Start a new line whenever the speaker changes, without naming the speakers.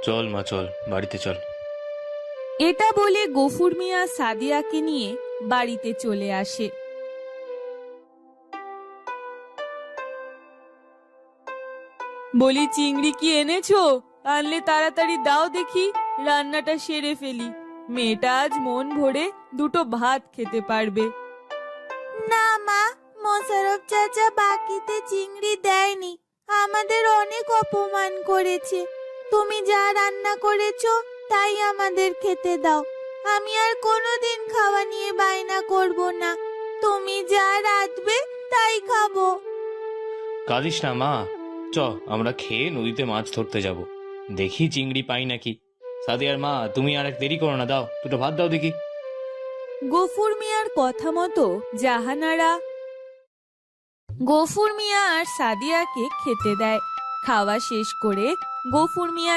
চল মা, চল বাড়িতে চল।
এটা বলে গফুর মিয়া সাদিয়াকে নিয়ে বাড়িতে চলে আসে। বলি, চিংড়ি কি এনেছো? আনলে তাড়াতাড়ি দাও দেখি, রান্নাটা সেরে ফেলি। মেয়েটা আজ মন ভরে দুটো ভাত খেতে পারবে।
না মা, মোশাররফ চাচা বাকিতে চিংড়ি দেয়নি, আমাদের অনেক অপমান করেছে। তুমি যা রান্না করেছো তাই আমাদের খেতে দাও। আমি আর কোনোদিন খাওয়া নিয়ে বায়না করব না, তুমি যা রাঁধবে তাই খাবো।
কাঁদিস না মা, চ আমরা খেয়ে নদীতে মাছ ধরতে যাব, দেখি চিংড়ি পাই নাকি। সাদিয়ার মা, তুমি আর এক দেরি করো না, দাও দুটো ভাত দাও দেখি।
গফুর মিয়ার কথা মতো জাহানারা গফুর মিয়া আর সাদিয়াকে খেতে দেয়। খাওয়া শেষ করে গফুর মিয়া